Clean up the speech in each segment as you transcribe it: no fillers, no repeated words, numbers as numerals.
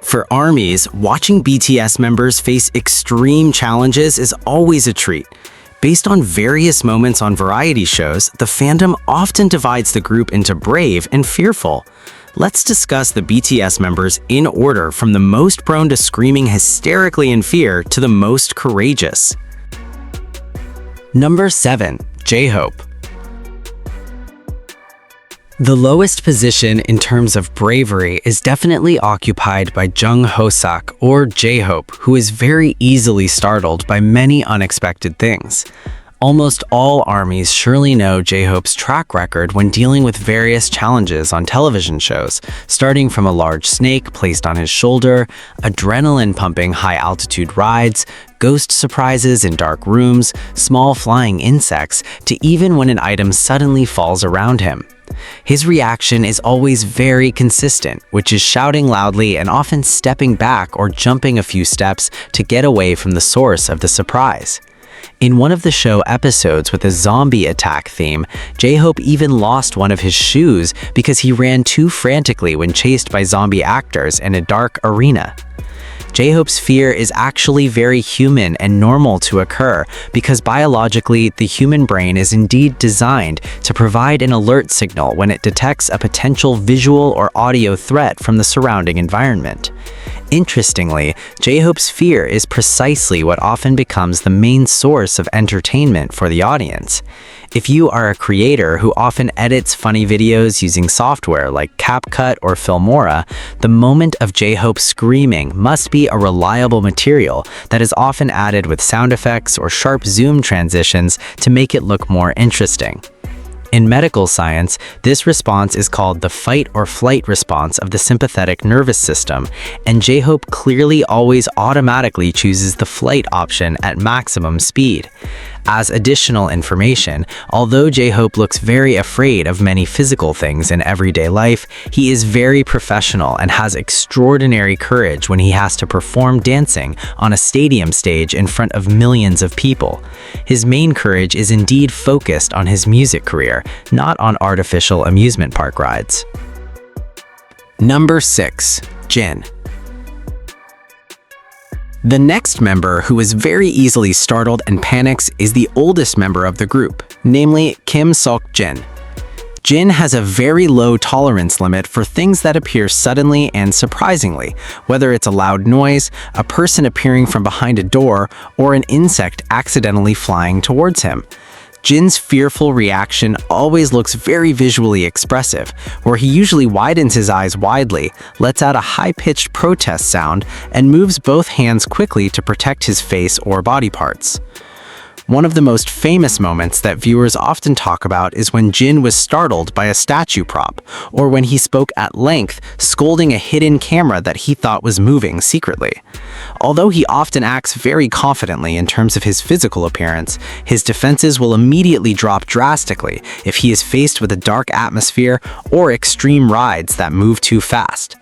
For armies, watching BTS members face extreme challenges is always a treat. Based on various moments on variety shows, the fandom often divides the group into brave and fearful. Let's discuss the BTS members in order from the most prone to screaming hysterically in fear to the most courageous. Number 7. J-Hope. The lowest position in terms of bravery is definitely occupied by Jungkook, or J-Hope, who is very easily startled by many unexpected things. Almost all armies surely know J-Hope's track record when dealing with various challenges on television shows, starting from a large snake placed on his shoulder, adrenaline-pumping high-altitude rides, ghost surprises in dark rooms, small flying insects, to even when an item suddenly falls around him. His reaction is always very consistent, which is shouting loudly and often stepping back or jumping a few steps to get away from the source of the surprise. In one of the show episodes with a zombie attack theme, J-Hope even lost one of his shoes because he ran too frantically when chased by zombie actors in a dark arena. J-Hope's fear is actually very human and normal to occur because biologically, the human brain is indeed designed to provide an alert signal when it detects a potential visual or audio threat from the surrounding environment. Interestingly, J-Hope's fear is precisely what often becomes the main source of entertainment for the audience. If you are a creator who often edits funny videos using software like CapCut or Filmora, the moment of J-Hope screaming must be a reliable material that is often added with sound effects or sharp zoom transitions to make it look more interesting. In medical science, this response is called the fight or flight response of the sympathetic nervous system, and J-Hope clearly always automatically chooses the flight option at maximum speed. As additional information, although J-Hope looks very afraid of many physical things in everyday life, he is very professional and has extraordinary courage when he has to perform dancing on a stadium stage in front of millions of people. His main courage is indeed focused on his music career, not on artificial amusement park rides. Number 6. Jin. The next member who is very easily startled and panics is the oldest member of the group, namely Kim Seok-jin. Jin has a very low tolerance limit for things that appear suddenly and surprisingly, whether it's a loud noise, a person appearing from behind a door, or an insect accidentally flying towards him. Jin's fearful reaction always looks very visually expressive, where he usually widens his eyes widely, lets out a high-pitched protest sound, and moves both hands quickly to protect his face or body parts. One of the most famous moments that viewers often talk about is when Jin was startled by a statue prop, or when he spoke at length, scolding a hidden camera that he thought was moving secretly. Although he often acts very confidently in terms of his physical appearance, his defenses will immediately drop drastically if he is faced with a dark atmosphere or extreme rides that move too fast.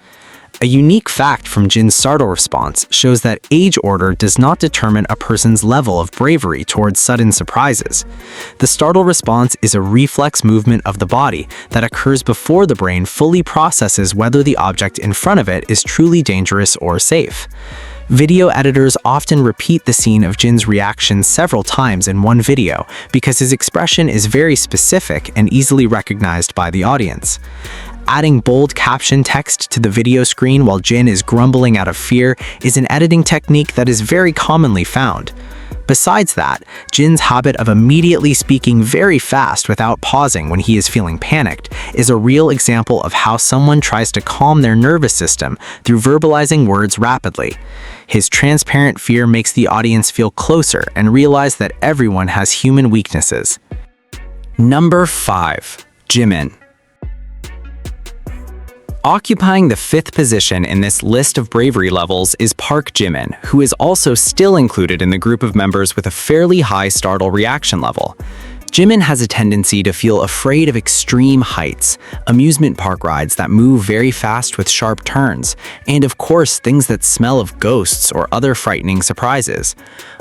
A unique fact from Jin's startle response shows that age order does not determine a person's level of bravery towards sudden surprises. The startle response is a reflex movement of the body that occurs before the brain fully processes whether the object in front of it is truly dangerous or safe. Video editors often repeat the scene of Jin's reaction several times in one video because his expression is very specific and easily recognized by the audience. Adding bold caption text to the video screen while Jin is grumbling out of fear is an editing technique that is very commonly found. Besides that, Jin's habit of immediately speaking very fast without pausing when he is feeling panicked is a real example of how someone tries to calm their nervous system through verbalizing words rapidly. His transparent fear makes the audience feel closer and realize that everyone has human weaknesses. Number 5. Jimin. Occupying the 5th position in this list of bravery levels is Park Jimin, who is also still included in the group of members with a fairly high startle reaction level. Jimin has a tendency to feel afraid of extreme heights, amusement park rides that move very fast with sharp turns, and of course things that smell of ghosts or other frightening surprises.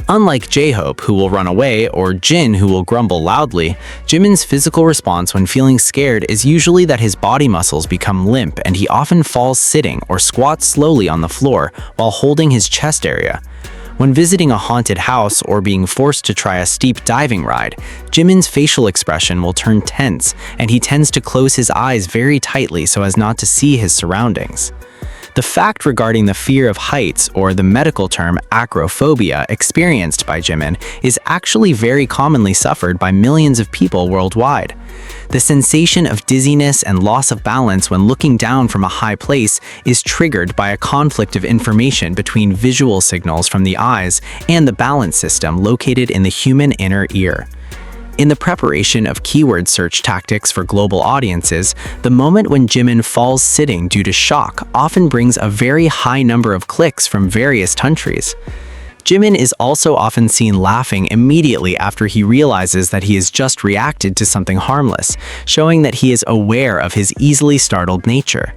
Unlike J-Hope, who will run away, or Jin, who will grumble loudly, Jimin's physical response when feeling scared is usually that his body muscles become limp and he often falls sitting or squats slowly on the floor while holding his chest area. When visiting a haunted house or being forced to try a steep diving ride, Jimin's facial expression will turn tense, and he tends to close his eyes very tightly so as not to see his surroundings. The fact regarding the fear of heights, or the medical term acrophobia, experienced by Jimin is actually very commonly suffered by millions of people worldwide. The sensation of dizziness and loss of balance when looking down from a high place is triggered by a conflict of information between visual signals from the eyes and the balance system located in the human inner ear. In the preparation of keyword search tactics for global audiences, the moment when Jimin falls sitting due to shock often brings a very high number of clicks from various countries. Jimin is also often seen laughing immediately after he realizes that he has just reacted to something harmless, showing that he is aware of his easily startled nature.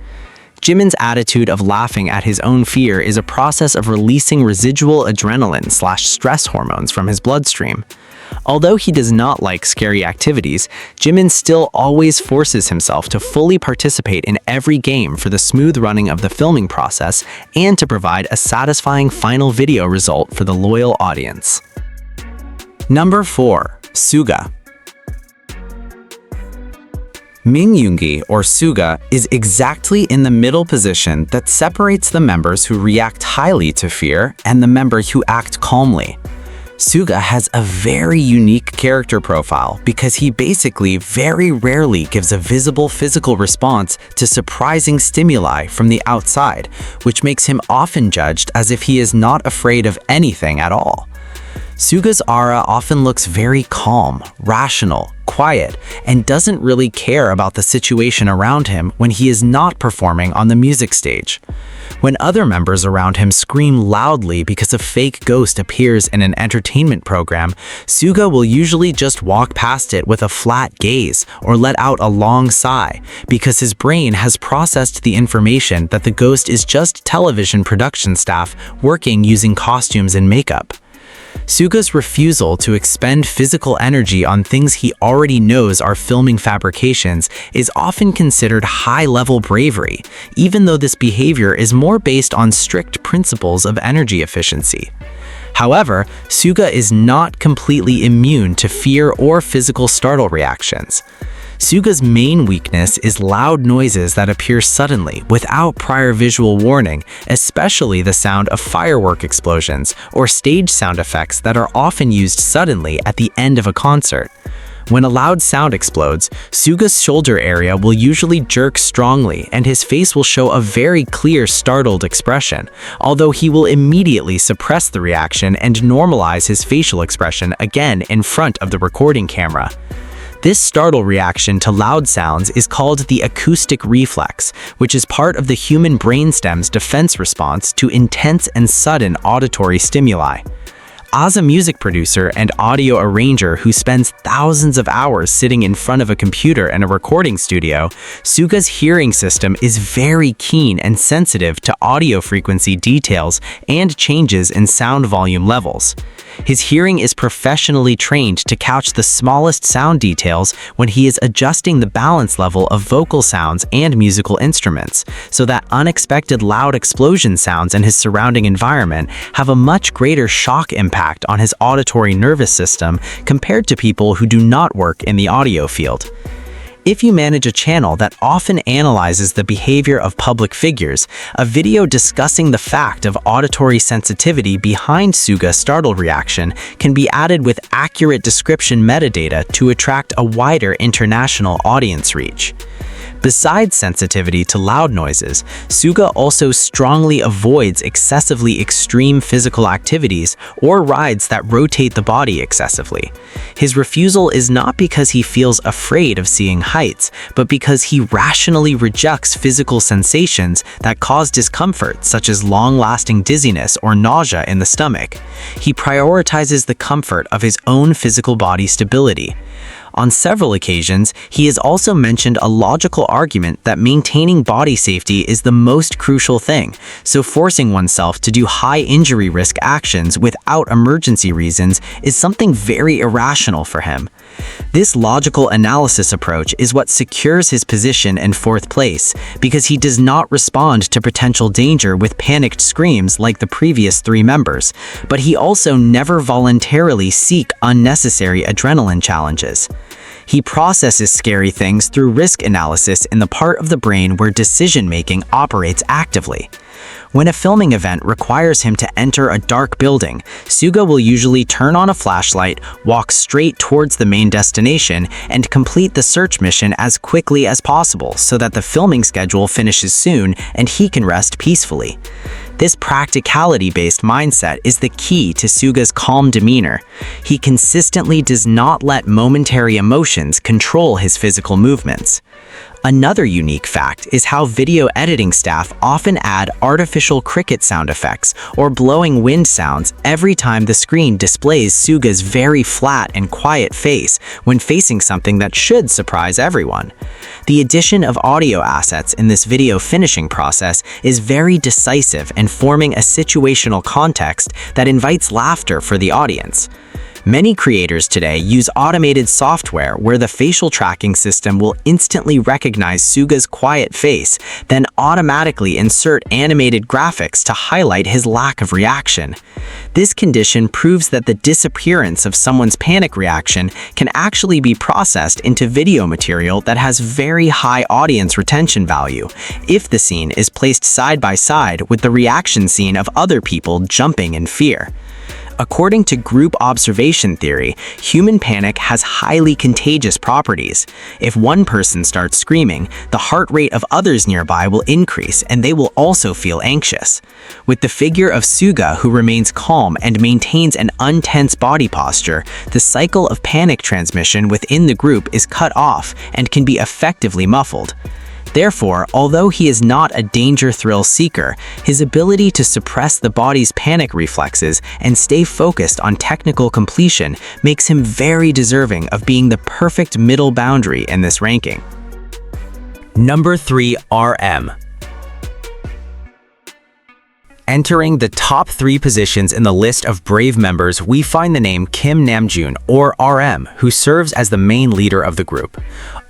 Jimin's attitude of laughing at his own fear is a process of releasing residual adrenaline/stress hormones from his bloodstream. Although he does not like scary activities, Jimin still always forces himself to fully participate in every game for the smooth running of the filming process and to provide a satisfying final video result for the loyal audience. Number 4. Suga. Mingyungi, or Suga, is exactly in the middle position that separates the members who react highly to fear and the members who act calmly. Suga has a very unique character profile because he basically very rarely gives a visible physical response to surprising stimuli from the outside, which makes him often judged as if he is not afraid of anything at all. Suga's aura often looks very calm, rational, quiet, and doesn't really care about the situation around him when he is not performing on the music stage. When other members around him scream loudly because a fake ghost appears in an entertainment program, Suga will usually just walk past it with a flat gaze or let out a long sigh because his brain has processed the information that the ghost is just television production staff working using costumes and makeup. Suga's refusal to expend physical energy on things he already knows are filming fabrications is often considered high-level bravery, even though this behavior is more based on strict principles of energy efficiency. However, Suga is not completely immune to fear or physical startle reactions. Suga's main weakness is loud noises that appear suddenly without prior visual warning, especially the sound of firework explosions or stage sound effects that are often used suddenly at the end of a concert. When a loud sound explodes, Suga's shoulder area will usually jerk strongly and his face will show a very clear startled expression, although he will immediately suppress the reaction and normalize his facial expression again in front of the recording camera. This startle reaction to loud sounds is called the acoustic reflex, which is part of the human brainstem's defense response to intense and sudden auditory stimuli. As a music producer and audio arranger who spends thousands of hours sitting in front of a computer and a recording studio, Suga's hearing system is very keen and sensitive to audio frequency details and changes in sound volume levels. His hearing is professionally trained to catch the smallest sound details when he is adjusting the balance level of vocal sounds and musical instruments, so that unexpected loud explosion sounds in his surrounding environment have a much greater shock impact on his auditory nervous system compared to people who do not work in the audio field. If you manage a channel that often analyzes the behavior of public figures, a video discussing the fact of auditory sensitivity behind Suga's startle reaction can be added with accurate description metadata to attract a wider international audience reach. Besides sensitivity to loud noises, Suga also strongly avoids excessively extreme physical activities or rides that rotate the body excessively. His refusal is not because he feels afraid of seeing heights, but because he rationally rejects physical sensations that cause discomfort, such as long-lasting dizziness or nausea in the stomach. He prioritizes the comfort of his own physical body stability. On several occasions, he has also mentioned a logical argument that maintaining body safety is the most crucial thing, so forcing oneself to do high-injury risk actions without emergency reasons is something very irrational for him. This logical analysis approach is what secures his position in fourth place, because he does not respond to potential danger with panicked screams like the previous three members, but he also never voluntarily seek unnecessary adrenaline challenges. He processes scary things through risk analysis in the part of the brain where decision-making operates actively. When a filming event requires him to enter a dark building, Suga will usually turn on a flashlight, walk straight towards the main destination, and complete the search mission as quickly as possible so that the filming schedule finishes soon and he can rest peacefully. This practicality-based mindset is the key to Suga's calm demeanor. He consistently does not let momentary emotions control his physical movements. Another unique fact is how video editing staff often add artificial cricket sound effects or blowing wind sounds every time the screen displays Suga's very flat and quiet face when facing something that should surprise everyone. The addition of audio assets in this video finishing process is very decisive in forming a situational context that invites laughter for the audience. Many creators today use automated software where the facial tracking system will instantly recognize Suga's quiet face, then automatically insert animated graphics to highlight his lack of reaction. This condition proves that the disappearance of someone's panic reaction can actually be processed into video material that has very high audience retention value if the scene is placed side by side with the reaction scene of other people jumping in fear. According to group observation theory, human panic has highly contagious properties. If one person starts screaming, the heart rate of others nearby will increase and they will also feel anxious. With the figure of Suga who remains calm and maintains an untense body posture, the cycle of panic transmission within the group is cut off and can be effectively muffled. Therefore, although he is not a danger thrill seeker, his ability to suppress the body's panic reflexes and stay focused on technical completion makes him very deserving of being the perfect middle boundary in this ranking. Number 3, RM. Entering the top 3 positions in the list of Brave members, we find the name Kim Namjoon, or RM, who serves as the main leader of the group.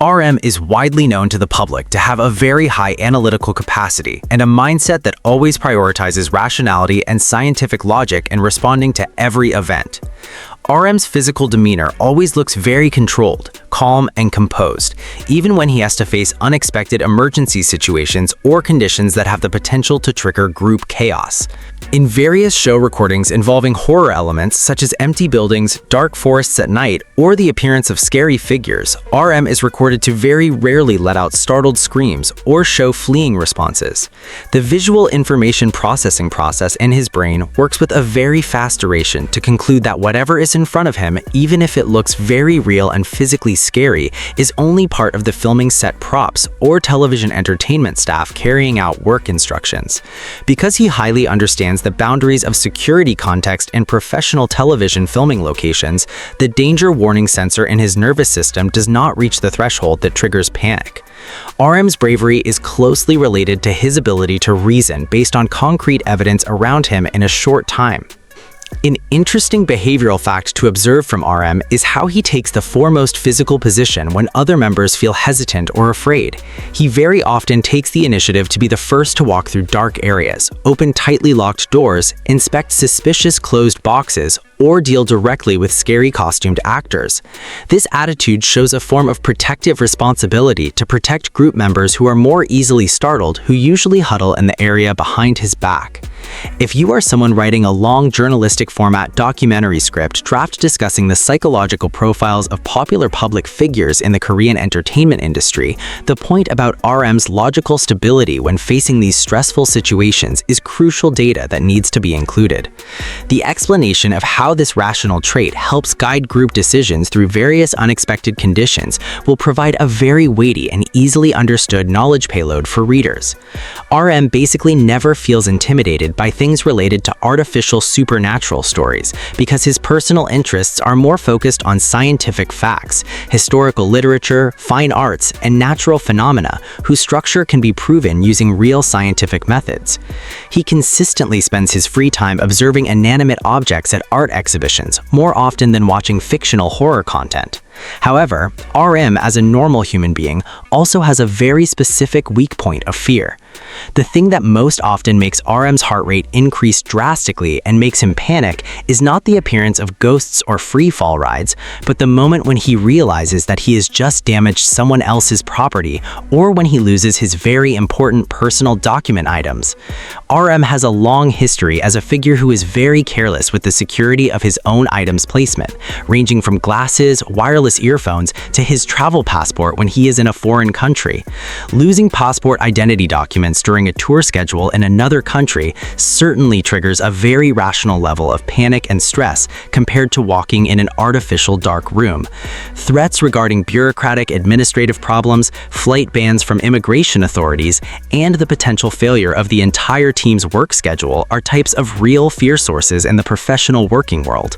RM is widely known to the public to have a very high analytical capacity and a mindset that always prioritizes rationality and scientific logic in responding to every event. RM's physical demeanor always looks very controlled, calm, and composed, even when he has to face unexpected emergency situations or conditions that have the potential to trigger group chaos. In various show recordings involving horror elements such as empty buildings, dark forests at night, or the appearance of scary figures, RM is recorded to very rarely let out startled screams or show fleeing responses. The visual information processing process in his brain works with a very fast duration to conclude that whatever is in front of him, even if it looks very real and physically scary, is only part of the filming set props or television entertainment staff carrying out work instructions. Because he highly understands the boundaries of security context in professional television filming locations, the danger warning sensor in his nervous system does not reach the threshold that triggers panic. RM's bravery is closely related to his ability to reason based on concrete evidence around him in a short time. An interesting behavioral fact to observe from RM is how he takes the foremost physical position when other members feel hesitant or afraid. He very often takes the initiative to be the first to walk through dark areas, open tightly locked doors, inspect suspicious closed boxes, or deal directly with scary costumed actors. This attitude shows a form of protective responsibility to protect group members who are more easily startled, who usually huddle in the area behind his back. If you are someone writing a long journalistic format documentary script draft discussing the psychological profiles of popular public figures in the Korean entertainment industry, the point about RM's logical stability when facing these stressful situations is crucial data that needs to be included. The explanation of how this rational trait helps guide group decisions through various unexpected conditions will provide a very weighty and easily understood knowledge payload for readers. RM basically never feels intimidated by things things related to artificial supernatural stories, because his personal interests are more focused on scientific facts, historical literature, fine arts, and natural phenomena whose structure can be proven using real scientific methods. He consistently spends his free time observing inanimate objects at art exhibitions, more often than watching fictional horror content. However, RM, as a normal human being, also has a very specific weak point of fear. The thing that most often makes RM's heart rate increase drastically and makes him panic is not the appearance of ghosts or free-fall rides, but the moment when he realizes that he has just damaged someone else's property or when he loses his very important personal document items. RM has a long history as a figure who is very careless with the security of his own items' placement, ranging from glasses, wireless earphones, to his travel passport when he is in a foreign country. Losing passport identity documents during a tour schedule in another country certainly triggers a very rational level of panic and stress compared to walking in an artificial dark room. Threats regarding bureaucratic administrative problems, flight bans from immigration authorities, and the potential failure of the entire team's work schedule are types of real fear sources in the professional working world.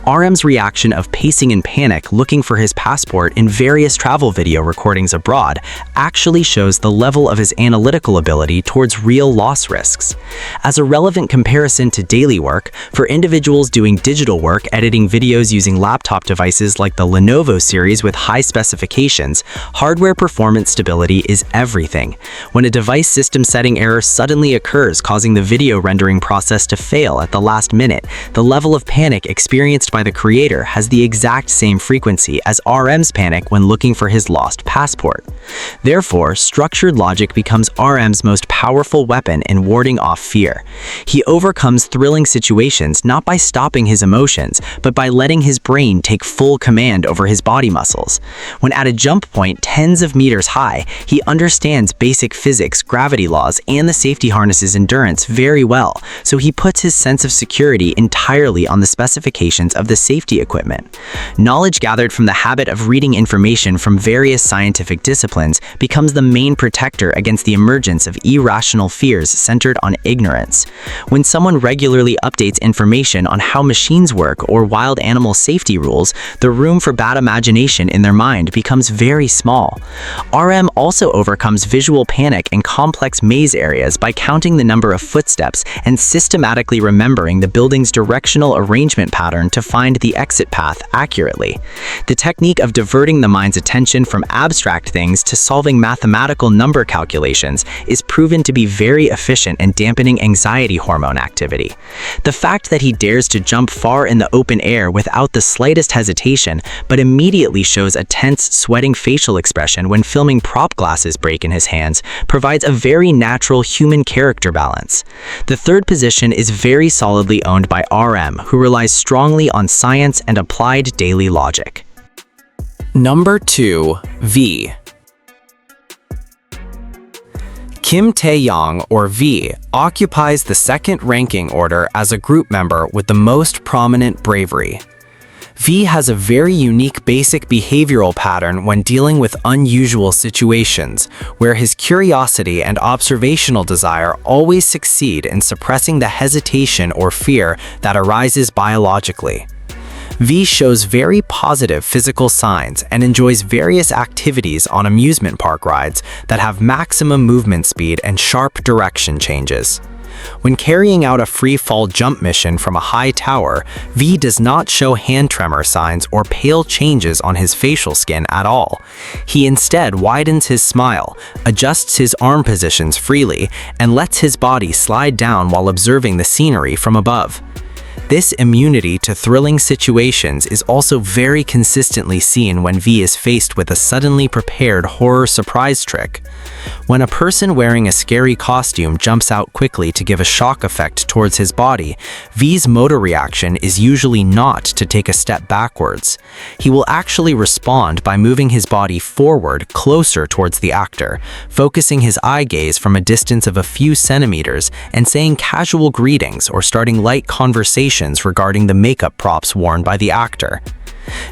RM's reaction of pacing in panic looking for his passport in various travel video recordings abroad actually shows the level of his analytical ability towards real loss risks. As a relevant comparison to daily work, for individuals doing digital work editing videos using laptop devices like the Lenovo series with high specifications, hardware performance stability is everything. When a device system setting error suddenly occurs causing the video rendering process to fail at the last minute, the level of panic experienced by the creator has the exact same frequency as RM's panic when looking for his lost passport. Therefore, structured logic becomes RM's most powerful weapon in warding off fear. He overcomes thrilling situations not by stopping his emotions, but by letting his brain take full command over his body muscles. When at a jump point tens of meters high, he understands basic physics, gravity laws, and the safety harness's endurance very well, so he puts his sense of security entirely on the specifications of the safety equipment. Knowledge gathered from the habit of reading information from various scientific disciplines becomes the main protector against the emergence of irrational fears centered on ignorance. When someone regularly updates information on how machines work or wild animal safety rules, the room for bad imagination in their mind becomes very small. RM also overcomes visual panic in complex maze areas by counting the number of footsteps and systematically remembering the building's directional arrangement pattern to find the exit path accurately. The technique of diverting the mind's attention from abstract things to solving mathematical number calculations is proven to be very efficient in dampening anxiety hormone activity. The fact that he dares to jump far in the open air without the slightest hesitation, but immediately shows a tense, sweating facial expression when filming prop glasses break in his hands, provides a very natural human character balance. The third position is very solidly owned by RM, who relies strongly on science and applied daily logic. Number 2. V. Kim Tae-young, or V, occupies the second ranking order as a group member with the most prominent bravery. V has a very unique basic behavioral pattern when dealing with unusual situations, where his curiosity and observational desire always succeed in suppressing the hesitation or fear that arises biologically. V shows very positive physical signs and enjoys various activities on amusement park rides that have maximum movement speed and sharp direction changes. When carrying out a free-fall jump mission from a high tower, V does not show hand tremor signs or pale changes on his facial skin at all. He instead widens his smile, adjusts his arm positions freely, and lets his body slide down while observing the scenery from above. This immunity to thrilling situations is also very consistently seen when V is faced with a suddenly prepared horror surprise trick. When a person wearing a scary costume jumps out quickly to give a shock effect towards his body, V's motor reaction is usually not to take a step backwards. He will actually respond by moving his body forward closer towards the actor, focusing his eye gaze from a distance of a few centimeters and saying casual greetings or starting light conversations regarding the makeup props worn by the actor.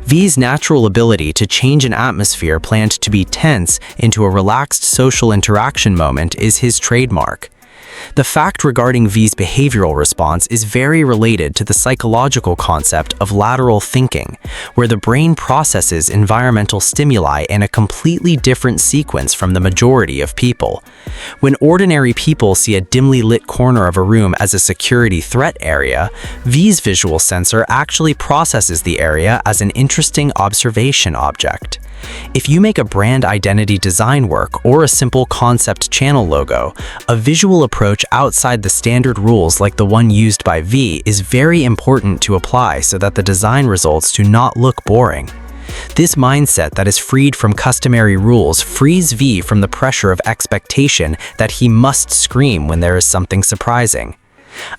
V's natural ability to change an atmosphere planned to be tense into a relaxed social interaction moment is his trademark. The fact regarding V's behavioral response is very related to the psychological concept of lateral thinking, where the brain processes environmental stimuli in a completely different sequence from the majority of people. When ordinary people see a dimly lit corner of a room as a security threat area, V's visual sensor actually processes the area as an interesting observation object. If you make a brand identity design work or a simple concept channel logo, a visual approach outside the standard rules like the one used by V is very important to apply so that the design results do not look boring. This mindset that is freed from customary rules frees V from the pressure of expectation that he must scream when there is something surprising.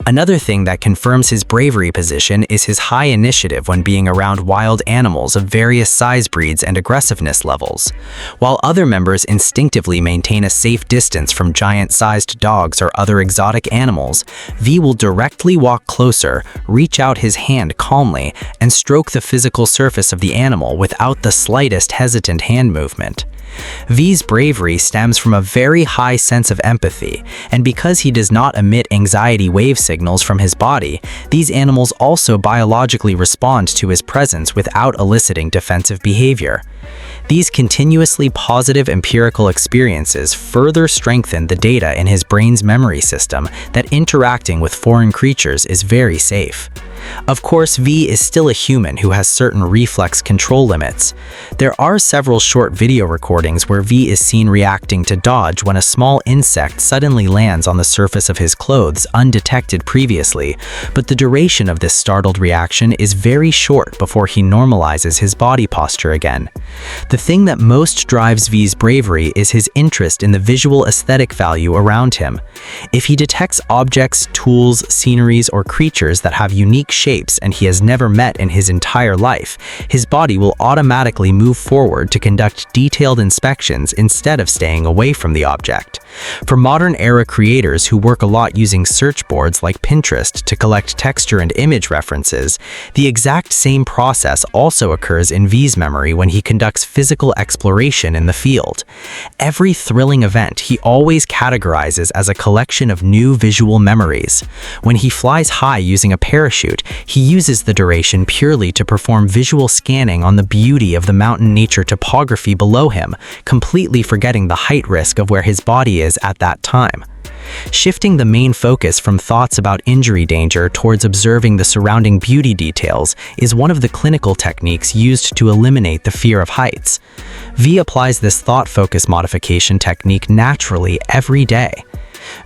Another thing that confirms his bravery position is his high initiative when being around wild animals of various size breeds and aggressiveness levels. While other members instinctively maintain a safe distance from giant-sized dogs or other exotic animals, V will directly walk closer, reach out his hand calmly, and stroke the physical surface of the animal without the slightest hesitant hand movement. V's bravery stems from a very high sense of empathy, and because he does not emit anxiety wave signals from his body, these animals also biologically respond to his presence without eliciting defensive behavior. These continuously positive empirical experiences further strengthen the data in his brain's memory system that interacting with foreign creatures is very safe. Of course, V is still a human who has certain reflex control limits. There are several short video recordings where V is seen reacting to dodge when a small insect suddenly lands on the surface of his clothes undetected previously, but the duration of this startled reaction is very short before he normalizes his body posture again. The thing that most drives V's bravery is his interest in the visual aesthetic value around him. If he detects objects, tools, sceneries, or creatures that have unique shapes and he has never met in his entire life, his body will automatically move forward to conduct detailed inspections instead of staying away from the object. For modern era creators who work a lot using search boards like Pinterest to collect texture and image references, the exact same process also occurs in V's memory when he conducts physical exploration in the field. Every thrilling event he always categorizes as a collection of new visual memories. When he flies high using a parachute, he uses the duration purely to perform visual scanning on the beauty of the mountain nature topography below him, completely forgetting the height risk of where his body is at that time. Shifting the main focus from thoughts about injury danger towards observing the surrounding beauty details is one of the clinical techniques used to eliminate the fear of heights. V applies this thought focus modification technique naturally every day.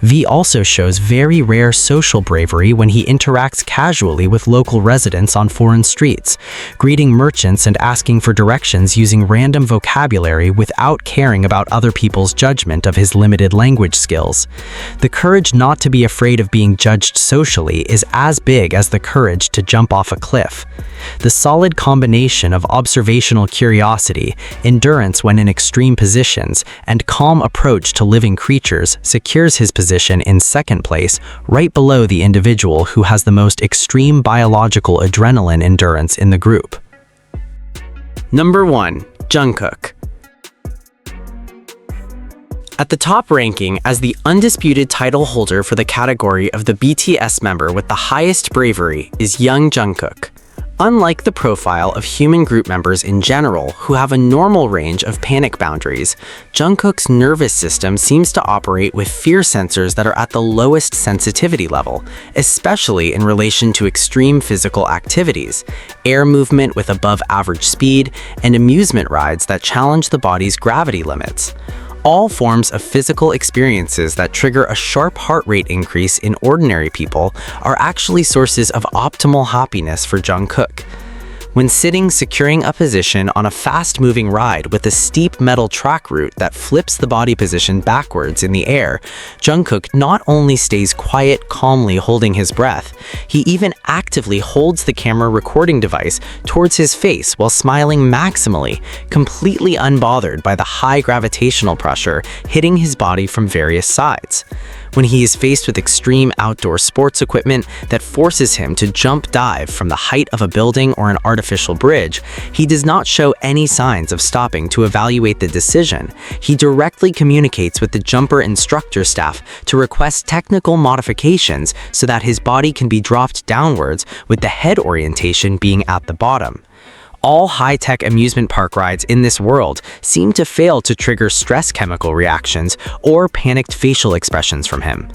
V also shows very rare social bravery when he interacts casually with local residents on foreign streets, greeting merchants and asking for directions using random vocabulary without caring about other people's judgment of his limited language skills. The courage not to be afraid of being judged socially is as big as the courage to jump off a cliff. The solid combination of observational curiosity, endurance when in extreme positions, and calm approach to living creatures secures his position in second place, right below the individual who has the most extreme biological adrenaline endurance in the group. Number 1. Jungkook. At the top ranking as the undisputed title holder for the category of the BTS member with the highest bravery is young Jungkook. Unlike the profile of human group members in general who have a normal range of panic boundaries, Jungkook's nervous system seems to operate with fear sensors that are at the lowest sensitivity level, especially in relation to extreme physical activities, air movement with above average speed, and amusement rides that challenge the body's gravity limits. All forms of physical experiences that trigger a sharp heart rate increase in ordinary people are actually sources of optimal happiness for Jungkook. When sitting, securing a position on a fast-moving ride with a steep metal track route that flips the body position backwards in the air, Jungkook not only stays quiet, calmly holding his breath, he even actively holds the camera recording device towards his face while smiling maximally, completely unbothered by the high gravitational pressure hitting his body from various sides. When he is faced with extreme outdoor sports equipment that forces him to jump dive from the height of a building or an artificial bridge, he does not show any signs of stopping to evaluate the decision. He directly communicates with the jumper instructor staff to request technical modifications so that his body can be dropped downwards with the head orientation being at the bottom. All high-tech amusement park rides in this world seem to fail to trigger stress chemical reactions or panicked facial expressions from him.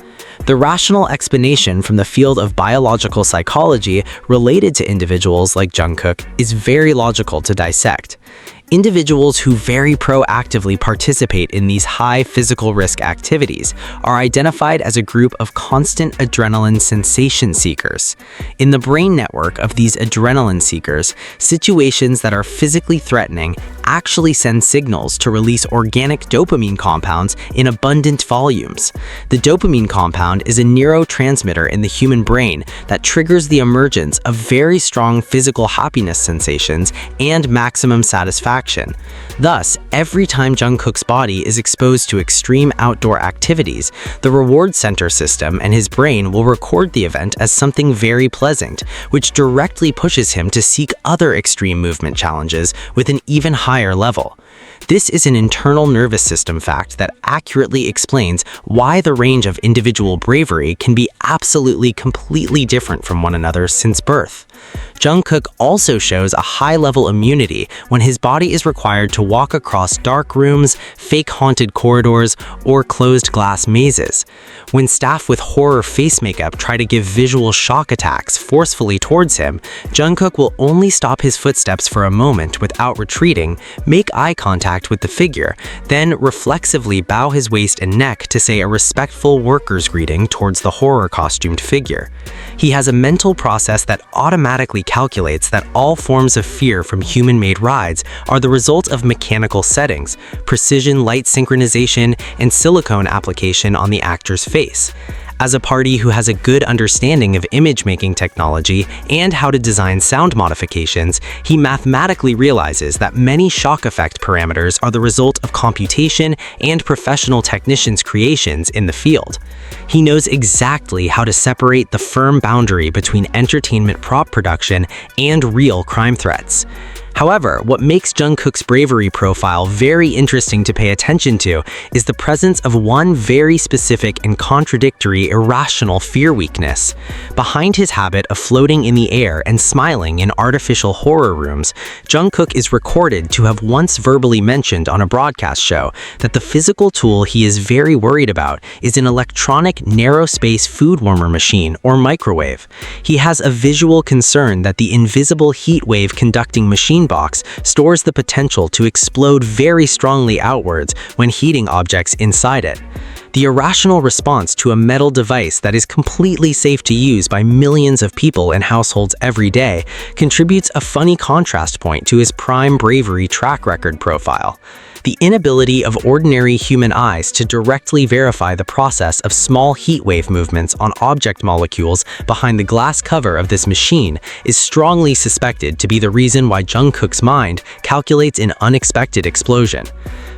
The rational explanation from the field of biological psychology related to individuals like Jungkook is very logical to dissect. Individuals who very proactively participate in these high physical risk activities are identified as a group of constant adrenaline sensation seekers. In the brain network of these adrenaline seekers, situations that are physically threatening actually send signals to release organic dopamine compounds in abundant volumes. The dopamine compound is a neurotransmitter in the human brain that triggers the emergence of very strong physical happiness sensations and maximum satisfaction. Thus, every time Jungkook's body is exposed to extreme outdoor activities, the reward center system and his brain will record the event as something very pleasant, which directly pushes him to seek other extreme movement challenges with an even higher level. This is an internal nervous system fact that accurately explains why the range of individual bravery can be absolutely completely different from one another since birth. Jungkook also shows a high-level immunity when his body is required to walk across dark rooms, fake haunted corridors, or closed glass mazes. When staff with horror face makeup try to give visual shock attacks forcefully towards him, Jungkook will only stop his footsteps for a moment without retreating, make eye contact with the figure, then reflexively bow his waist and neck to say a respectful worker's greeting towards the horror-costumed figure. He has a mental process that automatically calculates that all forms of fear from human-made rides are the result of mechanical settings, precision light synchronization, and silicone application on the actor's face. As a party who has a good understanding of image-making technology and how to design sound modifications, he mathematically realizes that many shock effect parameters are the result of computation and professional technicians' creations in the field. He knows exactly how to separate the firm boundary between entertainment prop production and real crime threats. However, what makes Jungkook's bravery profile very interesting to pay attention to is the presence of one very specific and contradictory irrational fear weakness. Behind his habit of floating in the air and smiling in artificial horror rooms, Jungkook is recorded to have once verbally mentioned on a broadcast show that the physical tool he is very worried about is an electronic narrow-space food warmer machine or microwave. He has a visual concern that the invisible heat wave conducting machine box stores the potential to explode very strongly outwards when heating objects inside it. The irrational response to a metal device that is completely safe to use by millions of people in households every day contributes a funny contrast point to his prime bravery track record profile. The inability of ordinary human eyes to directly verify the process of small heatwave movements on object molecules behind the glass cover of this machine is strongly suspected to be the reason why Jungkook's mind calculates an unexpected explosion.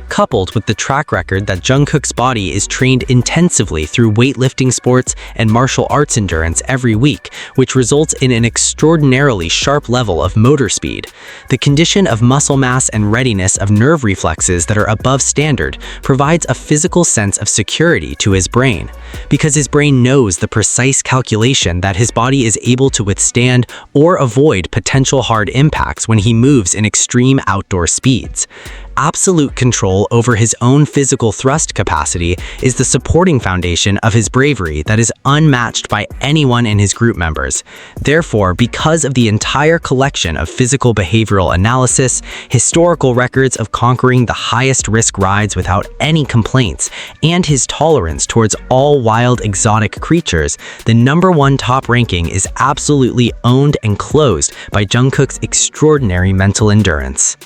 Coupled with the track record that Jungkook's body is trained intensively through weightlifting sports and martial arts endurance every week, which results in an extraordinarily sharp level of motor speed, the condition of muscle mass and readiness of nerve reflexes that are above standard provides a physical sense of security to his brain, because his brain knows the precise calculation that his body is able to withstand or avoid potential hard impacts when he moves in extreme outdoor speeds. Absolute control over his own physical thrust capacity is the supporting foundation of his bravery that is unmatched by anyone in his group members. Therefore, because of the entire collection of physical behavioral analysis, historical records of conquering the highest risk rides without any complaints, and his tolerance towards all wild exotic creatures, the #1 top ranking is absolutely owned and closed by Jungkook's extraordinary mental endurance.